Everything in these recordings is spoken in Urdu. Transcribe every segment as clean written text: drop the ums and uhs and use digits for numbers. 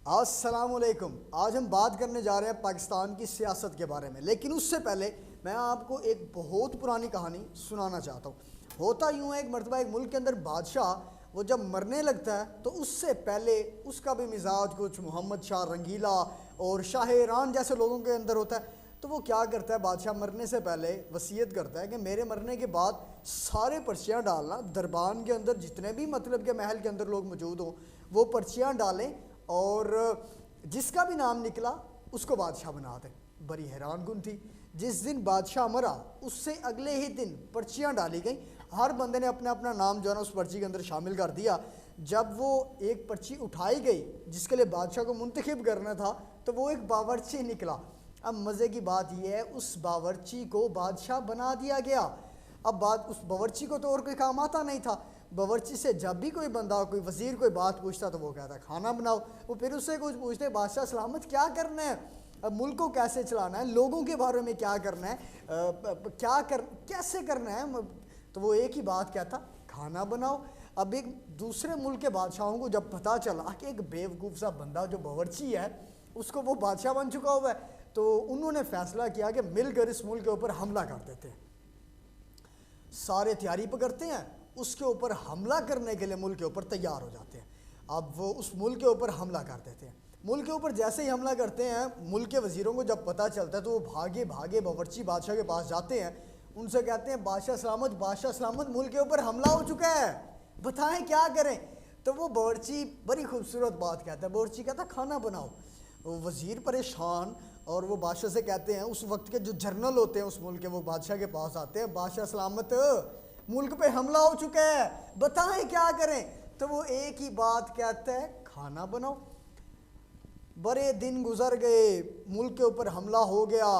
السلام علیکم۔ آج ہم بات کرنے جا رہے ہیں پاکستان کی سیاست کے بارے میں، لیکن اس سے پہلے میں آپ کو ایک بہت پرانی کہانی سنانا چاہتا ہوں۔ ہوتا یوں ہے، ایک مرتبہ ایک ملک کے اندر بادشاہ وہ جب مرنے لگتا ہے تو اس سے پہلے اس کا بھی مزاج کچھ محمد شاہ رنگیلا اور شاہ ایران جیسے لوگوں کے اندر ہوتا ہے۔ تو وہ کیا کرتا ہے، بادشاہ مرنے سے پہلے وصیت کرتا ہے کہ میرے مرنے کے بعد سارے پرچیاں ڈالنا، دربان کے اندر جتنے بھی مطلب کہ محل کے اندر لوگ موجود ہوں وہ پرچیاں ڈالیں، اور جس کا بھی نام نکلا اس کو بادشاہ بنا دیں۔ بڑی حیران کن تھی۔ جس دن بادشاہ مرا اس سے اگلے ہی دن پرچیاں ڈالی گئیں، ہر بندے نے اپنا اپنا نام جو ہے نا اس پرچی کے اندر شامل کر دیا۔ جب وہ ایک پرچی اٹھائی گئی جس کے لیے بادشاہ کو منتخب کرنا تھا تو وہ ایک باورچی نکلا۔ اب مزے کی بات یہ ہے، اس باورچی کو بادشاہ بنا دیا گیا۔ اب اس باورچی کو تو اور کوئی کام آتا نہیں تھا۔ باورچی سے جب بھی کوئی بندہ، کوئی وزیر کوئی بات پوچھتا تو وہ کہتا ہے کھانا بناؤ۔ وہ پھر اس سے کچھ پوچھتے، بادشاہ سلامت کیا کرنا ہے، اب ملک کو کیسے چلانا ہے، لوگوں کے بارے میں کیا کرنا ہے، کیسے کرنا ہے، تو وہ ایک ہی بات کہتا، کھانا بناؤ۔ اب ایک دوسرے ملک کے بادشاہوں کو جب پتہ چلا کہ ایک بیوقوف سا بندہ جو باورچی ہے اس کو وہ بادشاہ بن چکا ہوا ہے، تو انہوں نے فیصلہ کیا کہ مل کر اس ملک کے اوپر حملہ کر دیتے ہیں۔ سارے تیاری پکڑتے ہیں، اس کے اوپر حملہ کرنے کے لیے ملک کے اوپر تیار ہو جاتے ہیں۔ اب وہ اس ملک کے اوپر حملہ کر دیتے ہیں۔ ملک کے اوپر جیسے ہی حملہ کرتے ہیں، ملک کے وزیروں کو جب پتہ چلتا ہے تو وہ بھاگے بھاگے باورچی بادشاہ کے پاس جاتے ہیں، ان سے کہتے ہیں بادشاہ سلامت ملک کے اوپر حملہ ہو چکا ہے، بتائیں کیا کریں۔ تو وہ باورچی بڑی خوبصورت بات کہتا ہے، باورچی کہتا ہے کھانا بناؤ۔ وزیر پریشان، اور وہ بادشاہ سے کہتے ہیں، اس وقت کے جو جنرل ہوتے ہیں اس ملک کے، وہ بادشاہ کے پاس آتے ہیں، بادشاہ سلامت ملک پہ حملہ ہو چکا ہے، بتائیں کیا کریں۔ تو وہ ایک ہی بات کہتا ہے، کھانا بناؤ۔ بڑے دن گزر گئے، ملک کے اوپر حملہ ہو گیا۔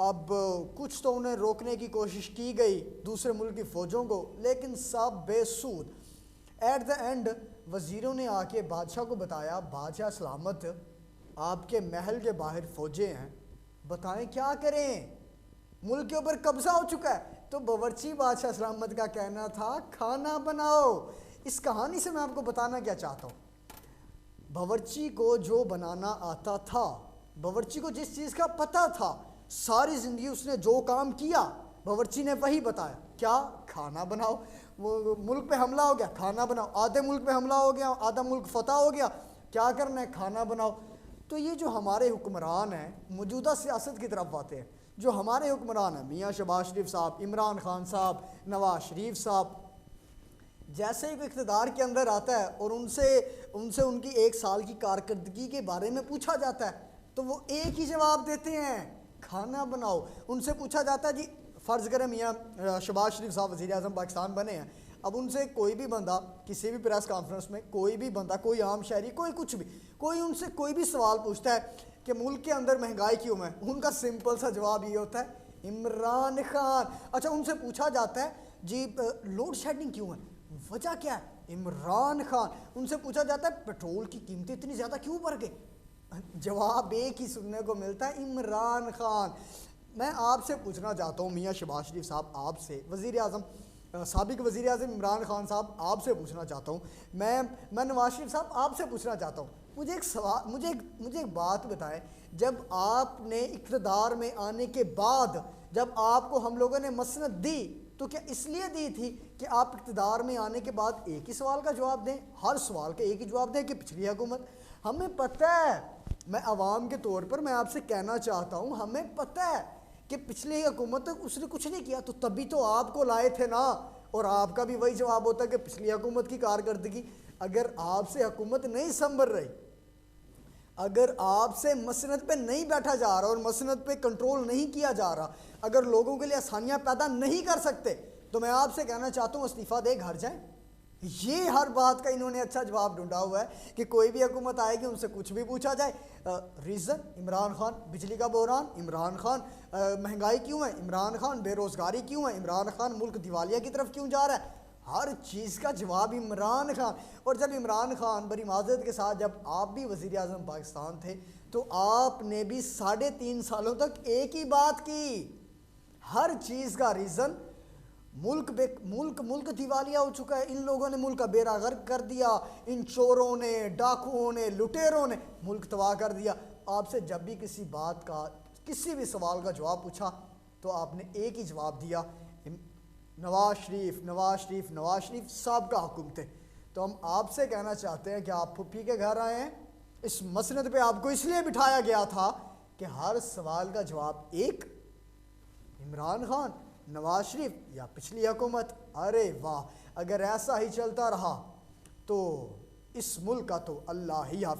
اب کچھ تو انہیں روکنے کی کوشش کی گئی دوسرے ملک کی فوجوں کو، لیکن سب بے سود۔ ایٹ دا اینڈ وزیروں نے آ کے بادشاہ کو بتایا، بادشاہ سلامت آپ کے محل کے باہر فوجیں ہیں، بتائیں کیا کریں، ملک کے اوپر قبضہ ہو چکا ہے۔ تو باورچی بادشاہ سلامت کا کہنا تھا کھانا بناؤ۔ اس کہانی سے میں آپ کو بتانا کیا چاہتا ہوں، باورچی کو جو بنانا آتا تھا، باورچی کو جس چیز کا پتہ تھا، ساری زندگی اس نے جو کام کیا باورچی نے وہی بتایا، کیا، کھانا بناؤ۔ وہ ملک پہ حملہ ہو گیا، کھانا بناؤ۔ آدھے ملک پہ حملہ ہو گیا، آدھا ملک فتح ہو گیا، کیا کرنا ہے، کھانا بناؤ۔ تو یہ جو ہمارے حکمران ہیں، موجودہ سیاست کی طرف آتے ہیں، جو ہمارے حکمران ہیں، میاں شہباز شریف صاحب، عمران خان صاحب، نواز شریف صاحب، جیسے ہی کوئی اقتدار کے اندر آتا ہے اور ان سے ان کی ایک سال کی کارکردگی کے بارے میں پوچھا جاتا ہے تو وہ ایک ہی جواب دیتے ہیں، کھانا بناؤ۔ ان سے پوچھا جاتا ہے، جی فرض کریں میاں شہباز شریف صاحب وزیر اعظم پاکستان بنے ہیں، اب ان سے کوئی بھی بندہ کسی بھی پریس کانفرنس میں، کوئی بھی بندہ، کوئی عام شہری، کوئی کچھ بھی، کوئی ان سے کوئی بھی سوال پوچھتا ہے کہ ملک کے اندر مہنگائی کیوں ہے، ان کا سمپل سا جواب یہ ہوتا ہے، عمران خان۔ اچھا، ان سے پوچھا جاتا ہے جی لوڈ شیڈنگ کیوں ہے، وجہ کیا ہے، عمران خان۔ ان سے پوچھا جاتا ہے پیٹرول کی قیمتیں اتنی زیادہ کیوں بڑھ گئی، جواب ایک ہی سننے کو ملتا ہے، عمران خان۔ میں آپ سے پوچھنا چاہتا ہوں، میاں شہباز شریف صاحب، آپ سے، وزیر اعظم، سابق وزیر اعظم عمران خان صاحب، آپ سے پوچھنا چاہتا ہوں، میں نواز شریف صاحب آپ سے پوچھنا چاہتا ہوں، مجھے ایک سوال، مجھے ایک بات بتائیں، جب آپ نے اقتدار میں آنے کے بعد جب آپ کو ہم لوگوں نے مسند دی تو کیا اس لیے دی تھی کہ آپ اقتدار میں آنے کے بعد ایک ہی سوال کا جواب دیں، ہر سوال کا ایک ہی جواب دیں کہ پچھلی حکومت؟ ہمیں پتہ ہے، میں عوام کے طور پر میں آپ سے کہنا چاہتا ہوں، ہمیں پتہ ہے کہ پچھلی حکومت تک اس نے کچھ نہیں کیا، تو تبھی تو آپ کو لائے تھے نا، اور آپ کا بھی وہی جواب ہوتا ہے کہ پچھلی حکومت کی کارکردگی۔ اگر آپ سے حکومت نہیں سنبھل رہی، اگر آپ سے مسند پہ نہیں بیٹھا جا رہا اور مسند پہ کنٹرول نہیں کیا جا رہا، اگر لوگوں کے لیے آسانیاں پیدا نہیں کر سکتے، تو میں آپ سے کہنا چاہتا ہوں استعفیٰ دے گھر جائیں۔ یہ ہر بات کا انہوں نے اچھا جواب ڈھونڈا ہوا ہے کہ کوئی بھی حکومت آئے گی ان سے کچھ بھی پوچھا جائے، ریزن عمران خان، بجلی کا بحران عمران خان، مہنگائی کیوں ہے عمران خان، بے روزگاری کیوں ہے عمران خان، ملک دیوالیہ کی طرف کیوں جا رہا ہے، ہر چیز کا جواب عمران خان۔ اور جب عمران خان، بڑی معذرت کے ساتھ، جب آپ بھی وزیر اعظم پاکستان تھے تو آپ نے بھی 3.5 سالوں تک ایک ہی بات کی، ہر چیز کا ریزن ملک دیوالیہ ہو چکا ہے، ان لوگوں نے ملک کا بیڑا غرق کر دیا، ان چوروں نے، ڈاکوؤں نے، لٹیروں نے ملک تباہ کر دیا۔ آپ سے جب بھی کسی بات کا، کسی بھی سوال کا جواب پوچھا تو آپ نے ایک ہی جواب دیا، نواز شریف صاحب کا حکم تھے۔ تو ہم آپ سے کہنا چاہتے ہیں کہ آپ پھپھی کے گھر آئے ہیں، اس مسند پہ آپ کو اس لیے بٹھایا گیا تھا کہ ہر سوال کا جواب ایک، عمران خان، نواز شریف یا پچھلی حکومت۔ ارے واہ، اگر ایسا ہی چلتا رہا تو اس ملک کا تو اللہ ہی حافظ۔